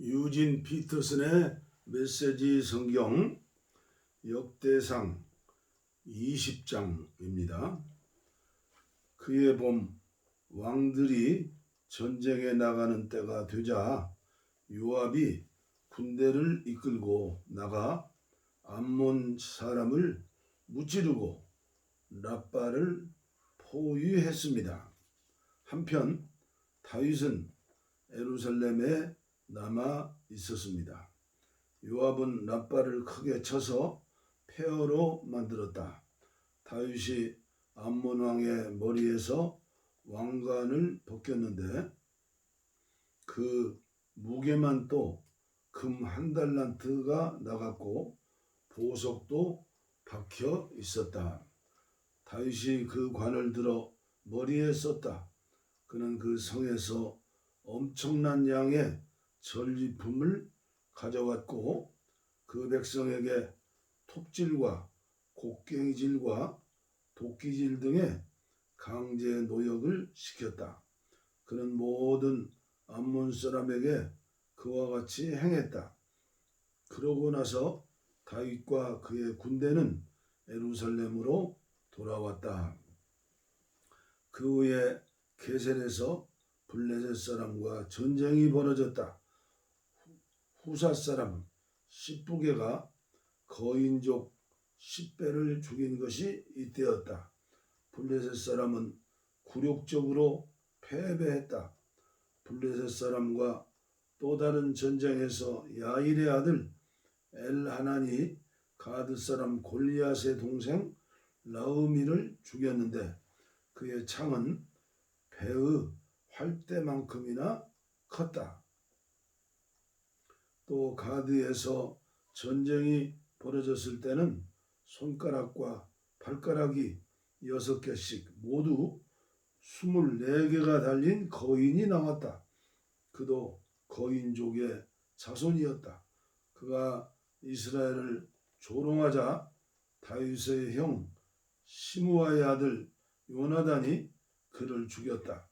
유진 피터슨의 메시지 성경 역대상 20장입니다. 그의 봄 왕들이 전쟁에 나가는 때가 되자 요압이 군대를 이끌고 나가 암몬 사람을 무찌르고 랍바를 포위했습니다. 한편 다윗은 예루살렘에 남아 있었습니다. 요압은 랍바를 크게 쳐서 폐허로 만들었다. 다윗이 암몬 왕의 머리에서 왕관을 벗겼는데 그 무게만 또 금 1달란트가 나갔고 보석도 박혀 있었다. 다윗이 그 관을 들어 머리에 썼다. 그는 그 성에서 엄청난 양의 전리품을 가져왔고 그 백성에게 톱질과 곡괭이질과 도끼질 등의 강제 노역을 시켰다. 그는 모든 암몬 사람에게 그와 같이 행했다. 그러고 나서 다윗과 그의 군대는 예루살렘으로 돌아왔다. 그 후에 게셀에서 블레셋 사람과 전쟁이 벌어졌다. 후사 사람 십부게가 거인족 10배를 죽인 것이 이때였다. 블레셋 사람은 굴욕적으로 패배했다. 블레셋 사람과 또 다른 전쟁에서 야일의 아들 엘하난이 가드 사람 골리앗의 동생 라흐미를 죽였는데 그의 창은 배의 활대만큼이나 컸다. 또 가드에서 전쟁이 벌어졌을 때는 손가락과 발가락이 6개씩 모두 24개가 달린 거인이 나왔다. 그도 거인족의 자손이었다. 그가 이스라엘을 조롱하자 다윗의 형 시므아의 아들 요나단이 그를 죽였다.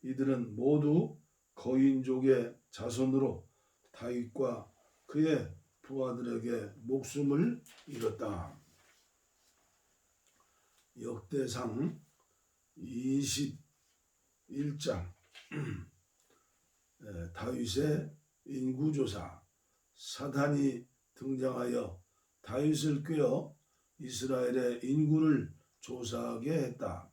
이들은 모두 거인족의 자손으로 다윗과 그의 부하들에게 목숨을 잃었다. 역대상 21장 다윗의 인구조사. 사탄이 등장하여 다윗을 꾀어 이스라엘의 인구를 조사하게 했다.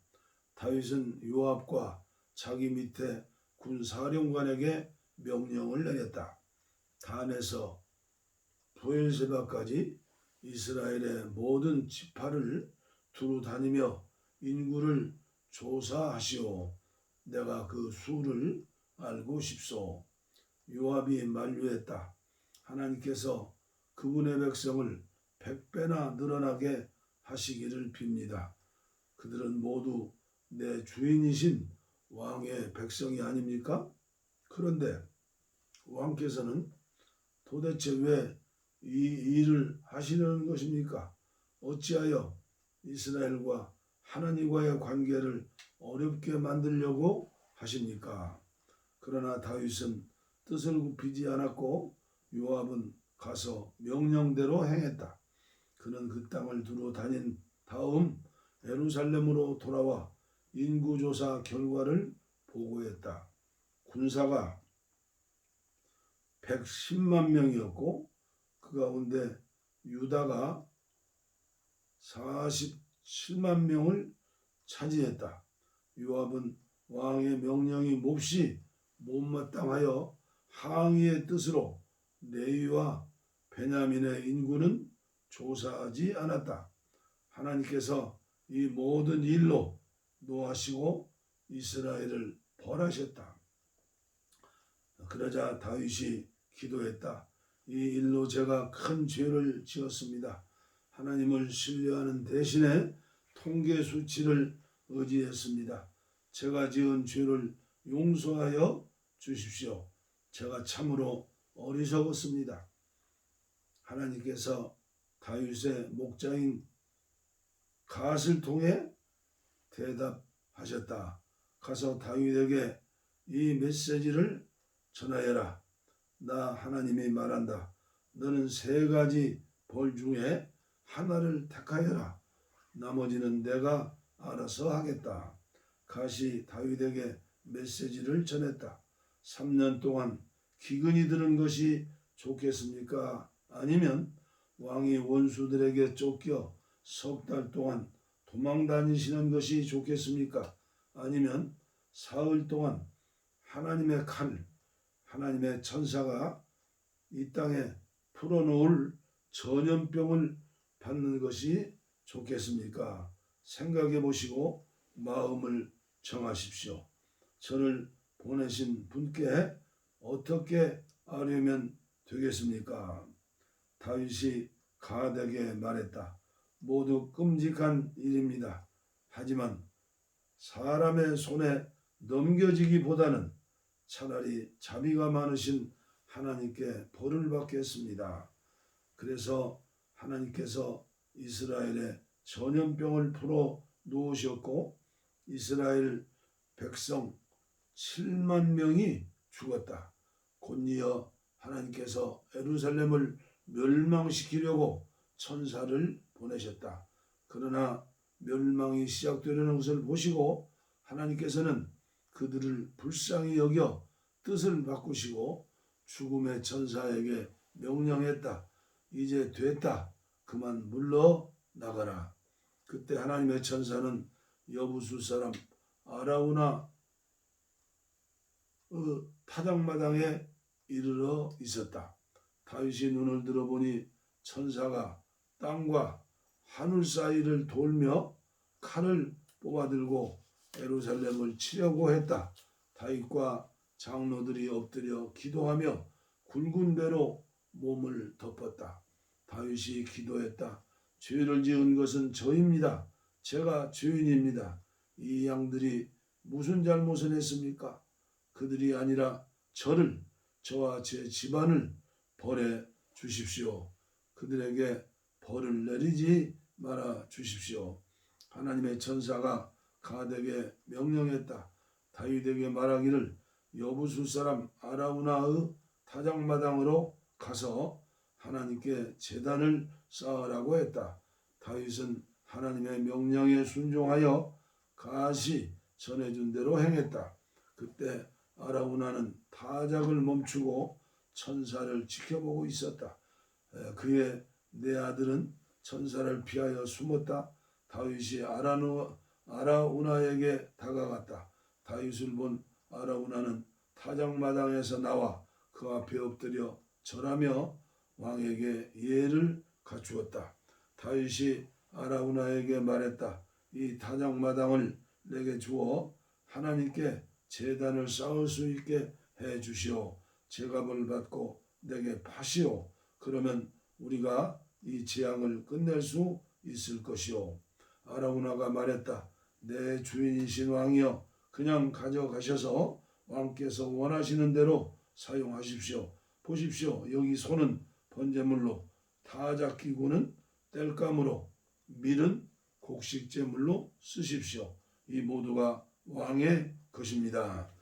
다윗은 요압과 자기 밑에 군사령관에게 명령을 내렸다. 단에서 브엘세바까지 이스라엘의 모든 지파를 두루 다니며 인구를 조사하시오. 내가 그 수를 알고 싶소. 요압이 만류했다. 하나님께서 그분의 백성을 100배나 늘어나게 하시기를 빕니다. 그들은 모두 내 주인이신 왕의 백성이 아닙니까? 그런데 왕께서는 도대체 왜 이 일을 하시려는 것입니까? 어찌하여 이스라엘과 하나님과의 관계를 어렵게 만들려고 하십니까? 그러나 다윗은 뜻을 굽히지 않았고 요압은 가서 명령대로 행했다. 그는 그 땅을 두루 다닌 다음 예루살렘으로 돌아와 인구조사 결과를 보고했다. 군사가 110만 명이었고 그 가운데 유다가 47만 명을 차지했다. 요압은 왕의 명령이 몹시 못마땅하여 항의의 뜻으로 레위와 베냐민의 인구는 조사하지 않았다. 하나님께서 이 모든 일로 노하시고 이스라엘을 벌하셨다. 그러자 다윗이 기도했다. 이 일로 제가 큰 죄를 지었습니다. 하나님을 신뢰하는 대신에 통계 수치를 의지했습니다. 제가 지은 죄를 용서하여 주십시오. 제가 참으로 어리석었습니다. 하나님께서 다윗의 목자인 갓을 통해 대답하셨다. 가서 다윗에게 이 메시지를 전하여라. 나 하나님이 말한다. 너는 세 가지 벌 중에 하나를 택하여라. 나머지는 내가 알아서 하겠다. 갓이 다윗에게 메시지를 전했다. 3년 동안 기근이 드는 것이 좋겠습니까? 아니면 왕이 원수들에게 쫓겨 석 달 동안 도망 다니시는 것이 좋겠습니까? 아니면 사흘 동안 하나님의 칼, 하나님의 천사가 이 땅에 풀어놓을 전염병을 받는 것이 좋겠습니까? 생각해 보시고 마음을 정하십시오. 저를 보내신 분께 어떻게 아뢰면 되겠습니까? 다윗이 갓에게 말했다. 모두 끔찍한 일입니다. 하지만 사람의 손에 넘겨지기보다는 차라리 자비가 많으신 하나님께 벌을 받겠습니다. 그래서 하나님께서 이스라엘의 전염병을 풀어 놓으셨고 이스라엘 백성 7만 명이 죽었다. 곧이어 하나님께서 예루살렘을 멸망시키려고 천사를 보내셨다. 그러나 멸망이 시작되려는 것을 보시고 하나님께서는 그들을 불쌍히 여겨 뜻을 바꾸시고 죽음의 천사에게 명령했다. 이제 됐다. 그만 물러나가라. 그때 하나님의 천사는 여부수 사람 아라우나 타작마당에 이르러 있었다. 다윗이 눈을 들어보니 천사가 땅과 하늘 사이를 돌며 칼을 뽑아들고 예루살렘을 치려고 했다. 다윗과 장로들이 엎드려 기도하며 굵은 배로 몸을 덮었다. 다윗이 기도했다. 죄를 지은 것은 저입니다. 제가 죄인입니다. 이 양들이 무슨 잘못을 했습니까? 그들이 아니라 저와 제 집안을 벌해 주십시오. 그들에게 벌을 내리지 말아 주십시오. 하나님의 천사가 갓에게 명령했다. 다윗에게 말하기를 여부수 사람 아라우나의 타작마당으로 가서 하나님께 제단을 쌓으라고 했다. 다윗은 하나님의 명령에 순종하여 갓이 전해준 대로 행했다. 그때 아라우나는 타작을 멈추고 천사를 지켜보고 있었다. 그의 네 아들은 천사를 피하여 숨었다. 다윗이 아라우나에게 다가갔다. 다윗을 본 아라우나는 타작마당에서 나와 그 앞에 엎드려 절하며 왕에게 예를 갖추었다. 다윗이 아라우나에게 말했다. 이 타작마당을 내게 주어 하나님께 제단을 쌓을 수 있게 해 주시오. 제값을 받고 내게 파시오. 그러면 우리가 이 재앙을 끝낼 수 있을 것이오. 아라우나가 말했다. 내 주인이신 왕이여, 그냥 가져가셔서 왕께서 원하시는 대로 사용하십시오. 보십시오. 여기 손은 번제물로, 타작기구는 땔감으로, 밀은 곡식제물로 쓰십시오. 이 모두가 왕의 것입니다.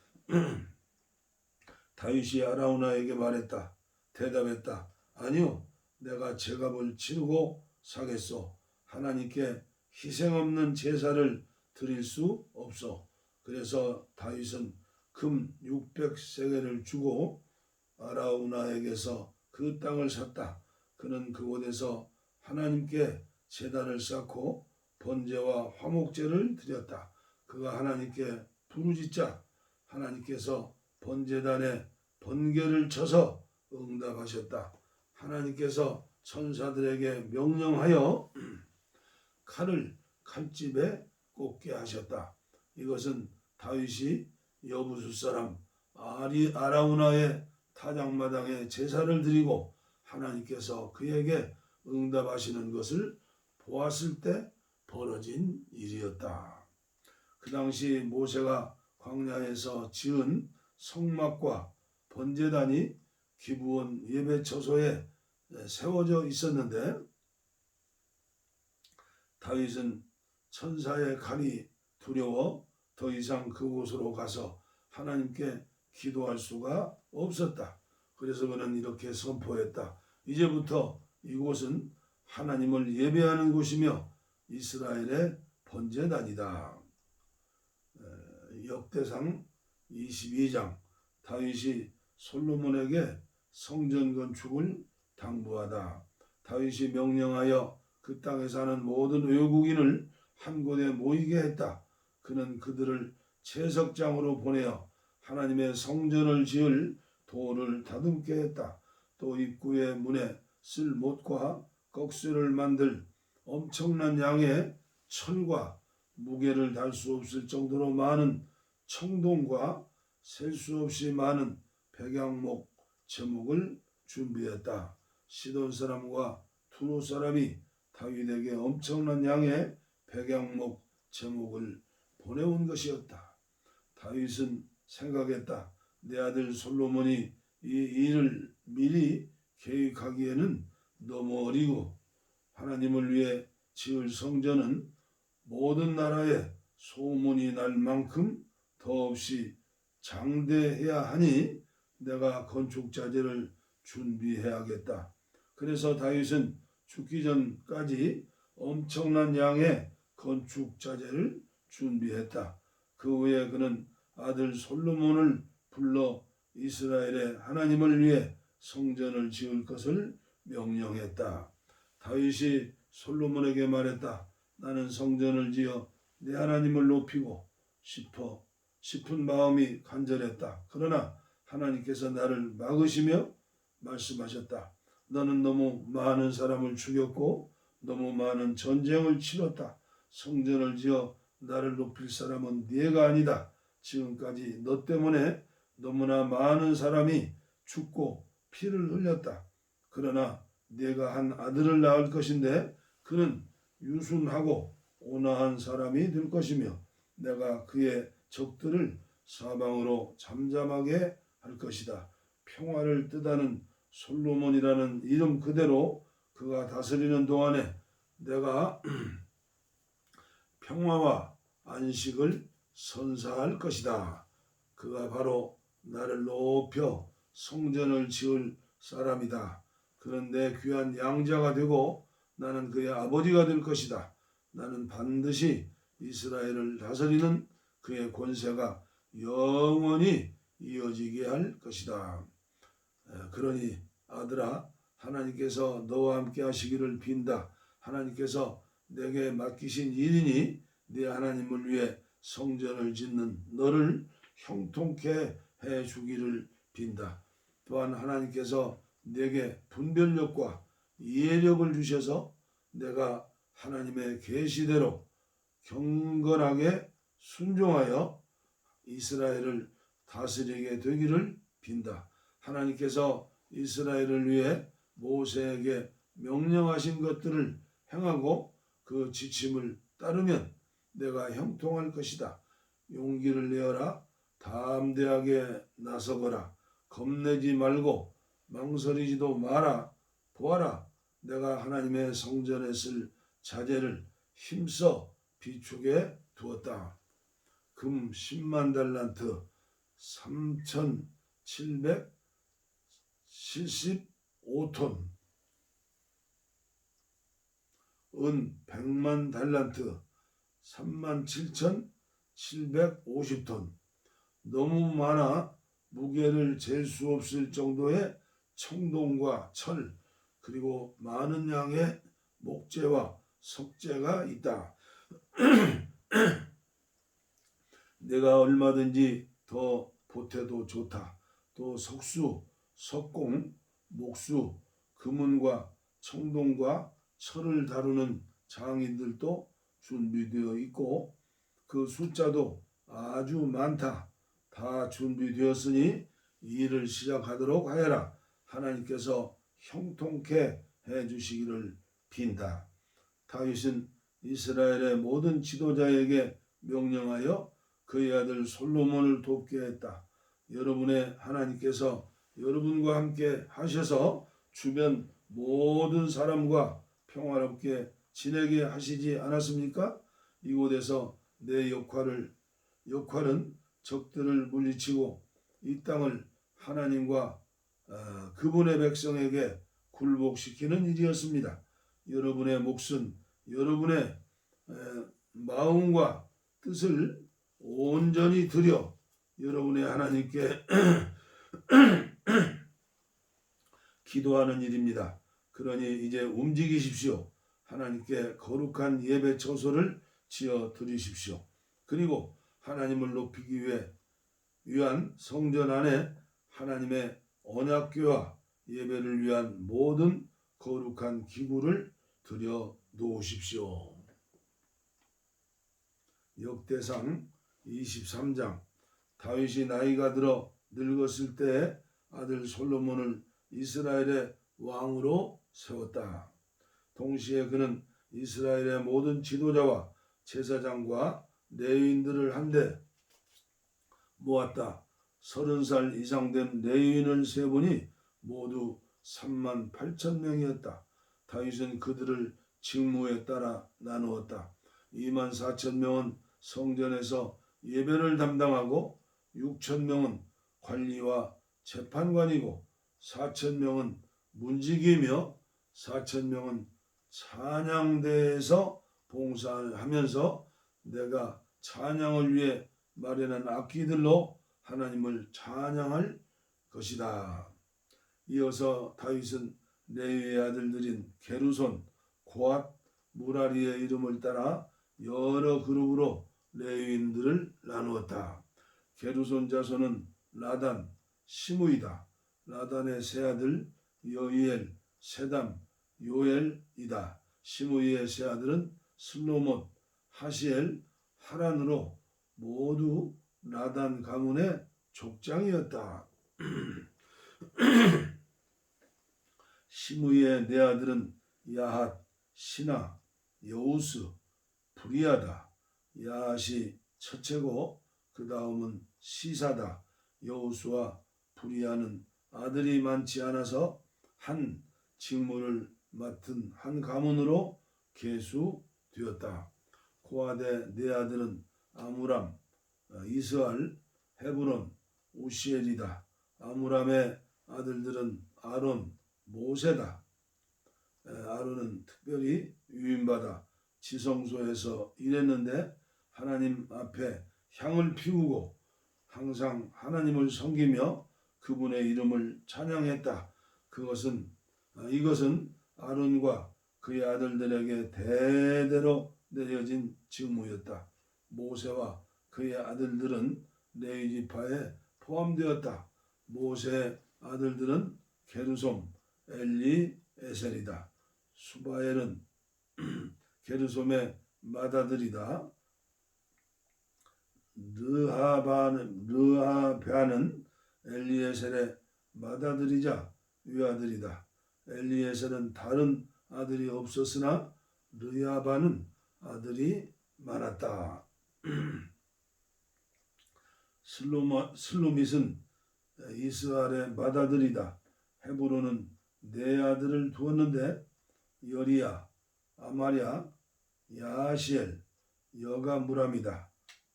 다윗이 아라우나에게 말했다. 대답했다. 아니요, 내가 제값을 치르고 사겠소. 하나님께 희생 없는 제사를 드릴 수 없소. 그래서 다윗은 금 600세겔을 주고 아라우나에게서 그 땅을 샀다. 그는 그곳에서 하나님께 제단을 쌓고 번제와 화목제를 드렸다. 그가 하나님께 부르짖자 하나님께서 번제단에 번개를 쳐서 응답하셨다. 하나님께서 천사들에게 명령하여 칼을 칼집에 꽂게 하셨다. 이것은 다윗이 여부수 사람 아라우나의 타작마당에 제사를 드리고 하나님께서 그에게 응답하시는 것을 보았을 때 벌어진 일이었다. 그 당시 모세가 광야에서 지은 성막과 번제단이 기브온 예배처소에 세워져 있었는데 다윗은 천사의 칼이 두려워 더 이상 그곳으로 가서 하나님께 기도할 수가 없었다. 그래서 그는 이렇게 선포했다. 이제부터 이곳은 하나님을 예배하는 곳이며 이스라엘의 번제단이다. 역대상 22장. 다윗이 솔로몬에게 성전 건축을 당부하다. 다윗이 명령하여 그 땅에 사는 모든 외국인을 한 곳에 모이게 했다. 그는 그들을 채석장으로 보내어 하나님의 성전을 지을 돌을 다듬게 했다. 또 입구의 문에 쓸 못과 꺽쇠를 만들 엄청난 양의 철과 무게를 달 수 없을 정도로 많은 청동과 셀 수 없이 많은 백양목 제목을 준비했다. 시돈 사람과 투로 사람이 다윗에게 엄청난 양의 백양목 제목을 보내온 것이었다. 다윗은 생각했다. 내 아들 솔로몬이 이 일을 미리 계획하기에는 너무 어리고 하나님을 위해 지을 성전은 모든 나라에 소문이 날 만큼 더없이 장대해야 하니 내가 건축자재를 준비해야겠다. 그래서 다윗은 죽기 전까지 엄청난 양의 건축자재를 준비했다. 그 후에 그는 아들 솔로몬을 불러 이스라엘의 하나님을 위해 성전을 지을 것을 명령했다. 다윗이 솔로몬에게 말했다. 나는 성전을 지어 내 하나님을 높이고 싶은 마음이 간절했다. 그러나 하나님께서 나를 막으시며 말씀하셨다. 너는 너무 많은 사람을 죽였고 너무 많은 전쟁을 치렀다. 성전을 지어 나를 높일 사람은 네가 아니다. 지금까지 너 때문에 너무나 많은 사람이 죽고 피를 흘렸다. 그러나 네가 한 아들을 낳을 것인데 그는 유순하고 온화한 사람이 될 것이며 내가 그의 적들을 사방으로 잠잠하게 할 것이다. 평화를 뜻하는 솔로몬이라는 이름 그대로 그가 다스리는 동안에 내가 평화와 안식을 선사할 것이다. 그가 바로 나를 높여 성전을 지을 사람이다. 그는 내 귀한 양자가 되고 나는 그의 아버지가 될 것이다. 나는 반드시 이스라엘을 다스리는 그의 권세가 영원히 이어지게 할 것이다. 그러니 아들아, 하나님께서 너와 함께 하시기를 빈다. 하나님께서 내게 맡기신 일이니 네 하나님을 위해 성전을 짓는 너를 형통케 해주기를 빈다. 또한 하나님께서 내게 분별력과 이해력을 주셔서 내가 하나님의 계시대로 경건하게 순종하여 이스라엘을 다스리게 되기를 빈다. 하나님께서 이스라엘을 위해 모세에게 명령하신 것들을 행하고 그 지침을 따르면 내가 형통할 것이다. 용기를 내어라. 담대하게 나서거라. 겁내지 말고 망설이지도 마라. 보아라. 내가 하나님의 성전에 쓸 자재를 힘써 비축해 두었다. 금 10만 달란트 3,775톤, 은 100만 달란트 37,750톤. 너무 많아 무게를 잴 수 없을 정도의 청동과 철 그리고 많은 양의 목재와 석재가 있다. 내가 얼마든지 더 보태도 좋다. 또 석수, 석공, 목수, 금은과 청동과 철을 다루는 장인들도 준비되어 있고 그 숫자도 아주 많다. 다 준비되었으니 일을 시작하도록 하여라. 하나님께서 형통케 해주시기를 빈다. 다윗은 이스라엘의 모든 지도자에게 명령하여 그의 아들 솔로몬을 돕게 했다. 여러분의 하나님께서 여러분과 함께 하셔서 주변 모든 사람과 평화롭게 지내게 하시지 않았습니까? 이곳에서 내 역할은 적들을 물리치고 이 땅을 하나님과 그분의 백성에게 굴복시키는 일이었습니다. 여러분의 몫은 여러분의 마음과 뜻을 온전히 드려 여러분의 하나님께 기도하는 일입니다. 그러니 이제 움직이십시오. 하나님께 거룩한 예배 처소를 지어 드리십시오. 그리고 하나님을 높이기 위한 성전 안에 하나님의 언약궤와 예배를 위한 모든 거룩한 기구를 들여 놓으십시오. 역대상 23장. 다윗이 나이가 들어 늙었을 때 아들 솔로몬을 이스라엘의 왕으로 세웠다. 동시에 그는 이스라엘의 모든 지도자와 제사장과 레위인들을 한데 모았다. 30살 이상 된 레위인을 세보니 모두 38,000명이었다. 다윗은 그들을 직무에 따라 나누었다. 24,000명은 성전에서 예배를 담당하고 6,000명은 관리와 재판관이고 4,000명은 문지기며 4,000명은 찬양대에서 봉사하면서 내가 찬양을 위해 마련한 악기들로 하나님을 찬양할 것이다. 이어서 다윗은 레위의 아들들인 게르손, 고앗, 무라리의 이름을 따라 여러 그룹으로 레위인들을 나누었다. 게르손 자손은 라단, 시므이다. 라단의 세 아들 여이엘, 세담, 요엘이다. 시므이의 세 아들은 슬로못, 하시엘, 하란으로 모두 라단 가문의 족장이었다. 시므이의 네 아들은 야핫, 시나, 여우스, 브리아다. 야핫이 첫째고 그 다음은 시사다. 여우스와 브리아는 아들이 많지 않아서 한 직무를 맡은 한 가문으로 계수되었다. 고앗의 네 아들은 아므람, 이스알, 헤브론, 우시엘이다. 아므람의 아들들은 아론, 모세다. 아론은 특별히 유인받아 지성소에서 일했는데 하나님 앞에 향을 피우고 항상 하나님을 섬기며 그분의 이름을 찬양했다. 이것은 아론과 그의 아들들에게 대대로 내려진 직무였다. 모세와 그의 아들들은 레위 지파에 포함되었다. 모세의 아들들은 게르솜, 엘리에셀이다. 수바엘은 게르솜의 맏아들이다. 르하베아는 엘리에셀의 맏아들이자 위아들이다. 엘리에셀은 다른 아들이 없었으나 르하바는 아들이 많았다. 슬로밋은 이스라엘의 맏아들이다. 헤브론은 네 아들을 두었는데 여리야, 아마랴, 야시엘, 여가무람이다.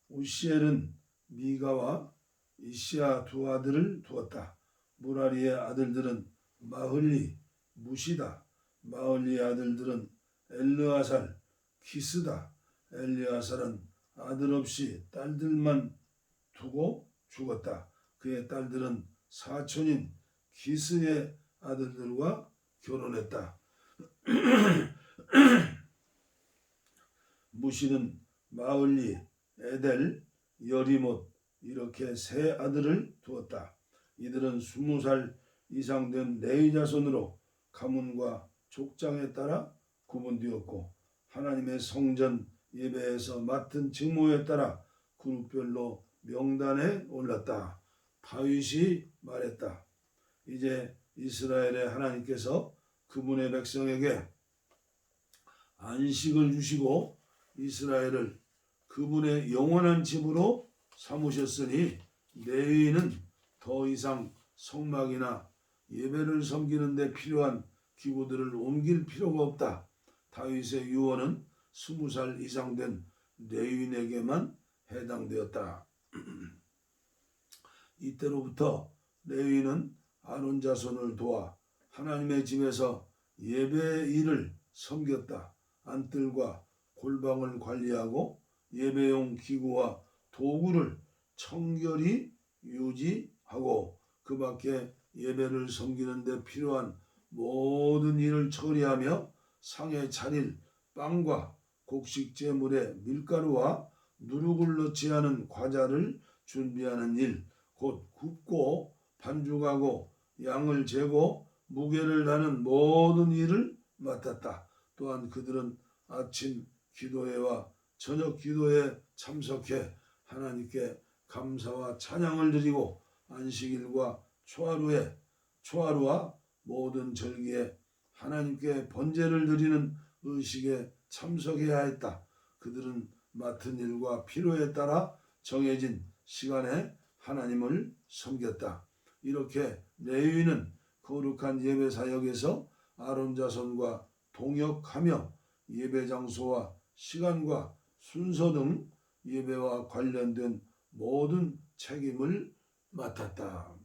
우시엘은 미가와 이시야 두 아들을 두었다. 무라리의 아들들은 마흘리, 무시다. 마흘리의 아들들은 엘르아살, 키스다. 엘르아살은 아들 없이 딸들만 두고 죽었다. 그의 딸들은 사촌인 키스의 아들들과 결혼했다. 무시는 마흘리, 에델, 여리못 이렇게 세 아들을 두었다. 이들은 20살 이상 된 레위 자손으로 가문과 족장에 따라 구분되었고 하나님의 성전 예배에서 맡은 직무에 따라 그룹별로 명단에 올랐다. 다윗이 말했다. 이제 이스라엘의 하나님께서 그분의 백성에게 안식을 주시고 이스라엘을 그분의 영원한 집으로 삼으셨으니 레위인은 더 이상 성막이나 예배를 섬기는 데 필요한 기구들을 옮길 필요가 없다. 다윗의 유언은 20살 이상 된 레위인에게만 해당되었다. 이때로부터 레위인은 아론 자손을 도와 하나님의 집에서 예배 일을 섬겼다. 안뜰과 골방을 관리하고 예배용 기구와 도구를 청결히 유지하고 그 밖에 예배를 섬기는 데 필요한 모든 일을 처리하며 상에 차릴 빵과 곡식 제물에 밀가루와 누룩을 넣지 않은 과자를 준비하는 일, 곧 굽고 반죽하고 양을 재고 무게를 다는 모든 일을 맡았다. 또한 그들은 아침 기도회와 저녁 기도에 참석해 하나님께 감사와 찬양을 드리고 안식일과 초하루와 모든 절기에 하나님께 번제를 드리는 의식에 참석해야 했다. 그들은 맡은 일과 필요에 따라 정해진 시간에 하나님을 섬겼다. 이렇게 레위인은 거룩한 예배 사역에서 아론 자손과 동역하며 예배 장소와 시간과 순서 등 예배와 관련된 모든 책임을 맡았다.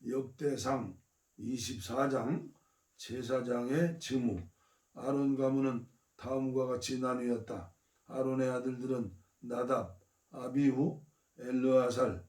역대상 24장 제사장의 직무. 아론 가문은 다음과 같이 나뉘었다. 아론의 아들들은 나답, 아비후, 엘르아살,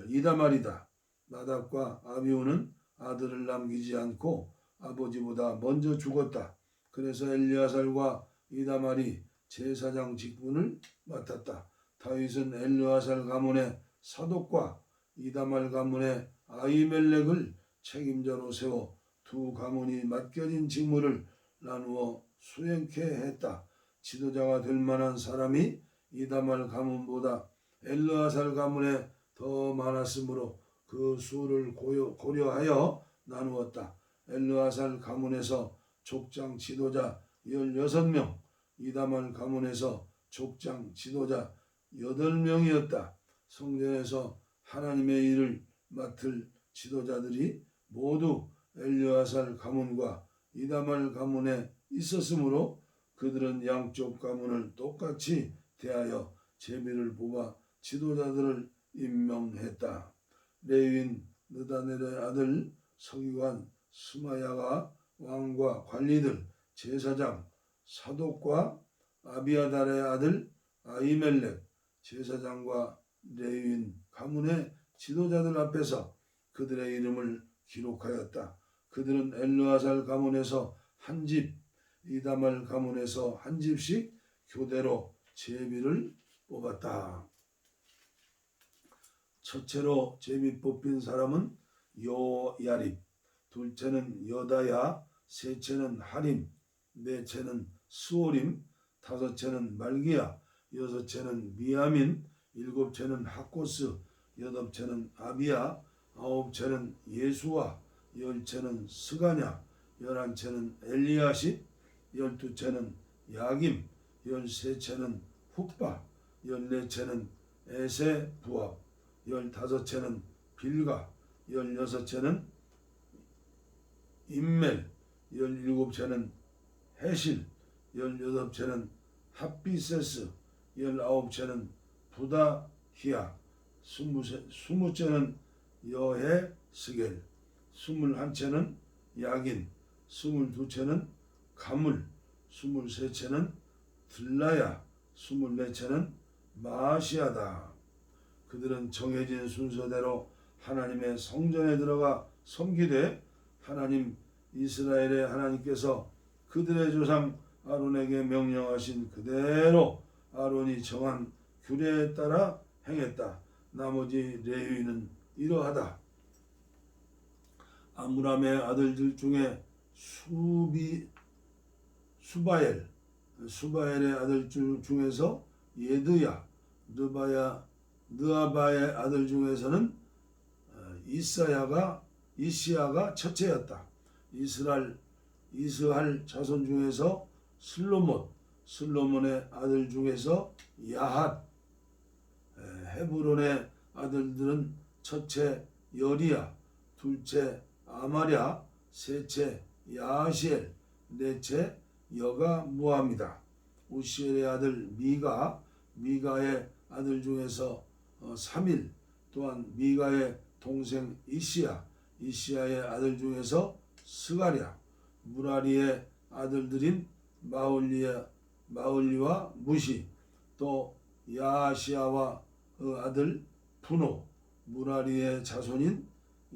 이다말이다. 나답과 아비후는 아들을 남기지 않고 아버지보다 먼저 죽었다. 그래서 엘르아살과 이다말이 제사장 직분을 맡았다. 다윗은 엘르아살 가문의 사독과 이다말 가문의 아히멜렉을 책임자로 세워 두 가문이 맡겨진 직무를 나누어 수행케 했다. 지도자가 될 만한 사람이 이다말 가문보다 엘르아살 가문에 더 많았으므로 그 수를 고려하여 나누었다. 엘르아살 가문에서 족장 지도자 16명, 이다말 가문에서 족장 지도자 8명이었다. 성전에서 하나님의 일을 맡을 지도자들이 모두 엘르아살 가문과 이다말 가문에 있었으므로 그들은 양쪽 가문을 똑같이 대하여 제비를 뽑아 지도자들을 임명했다. 레위인 느다넬의 아들 서기관 스마야가 왕과 관리들, 제사장 사독과 아비아달의 아들 아히멜렉 제사장과 레위인 가문의 지도자들 앞에서 그들의 이름을 기록하였다. 그들은 엘르아살 가문에서 한 집, 이다말 가문에서 한 집씩 교대로 제비를 뽑았다. 첫째로 제비 뽑힌 사람은 요야립, 둘째는 여다야, 셋째는 하림, 넷째는 스오림, 다섯째는 말기야, 여섯째는 미야민, 일곱째는 하코스, 여덟째는 아비야, 아홉째는 예수와, 열째는 스가냐, 열한째는 엘리야십, 열두째는 야김, 열셋째는 훅바, 열넷째는 에세부압, 열다섯째는 빌가, 열여섯째는 임멜, 열일곱째는 헤실, 열여덟째는 핫비세스, 열아홉째는 부다히야, 스무째는 여헤스겔, 스물한째는 야긴, 스물두째는 가물, 스물셋째는 들라야, 스물넷째는 마시아다. 그들은 정해진 순서대로 하나님의 성전에 들어가 섬기되 하나님 이스라엘의 하나님께서 그들의 조상 아론에게 명령하신 그대로 아론이 정한 규례에 따라 행했다. 나머지 레위인은 이러하다. 아므람의 아들들 중에 수바엘의 아들 중에서 예드야, 느아바의 아들 중에서는 이시야가 첫째였다. 이스할 자손 중에서 슬로몬의 아들 중에서 야핫, 헤브론의 아들들은 첫째 여리야, 둘째 아마랴, 셋째 야시엘, 넷째 여가무함이다. 우시엘의 아들 미가의 아들 중에서 3일, 또한 미가의 동생 이시야의 아들 중에서 스가랴, 무라리의 아들들인 마을리와 무시, 또 야하시야와 아들 분노, 무라리의 자손인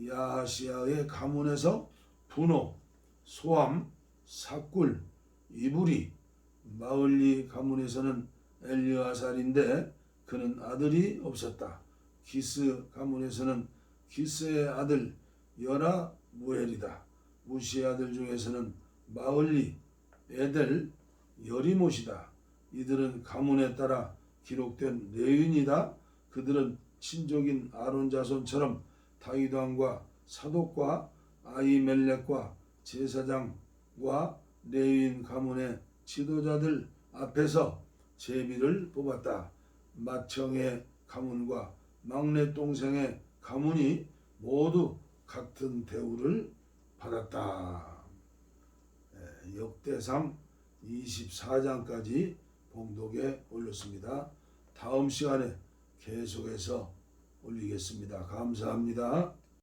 야하시야의 가문에서 분노, 소함, 사꿀, 이브리, 마을리 가문에서는 엘르아살인데 그는 아들이 없었다. 기스 가문에서는 기스의 아들 여라무엘이다. 무시의 아들 중에서는 마을리, 에델, 여리못이다. 이들은 가문에 따라 기록된 레위인이다. 그들은 친족인 아론 자손처럼 다윗 왕과 사독과 아히멜렉과 제사장과 레위인 가문의 지도자들 앞에서 제비를 뽑았다. 맏형의 가문과 막내 동생의 가문이 모두 같은 대우를 받았다. 역대상 24장까지 봉독에 올렸습니다. 다음 시간에 계속해서 올리겠습니다. 감사합니다.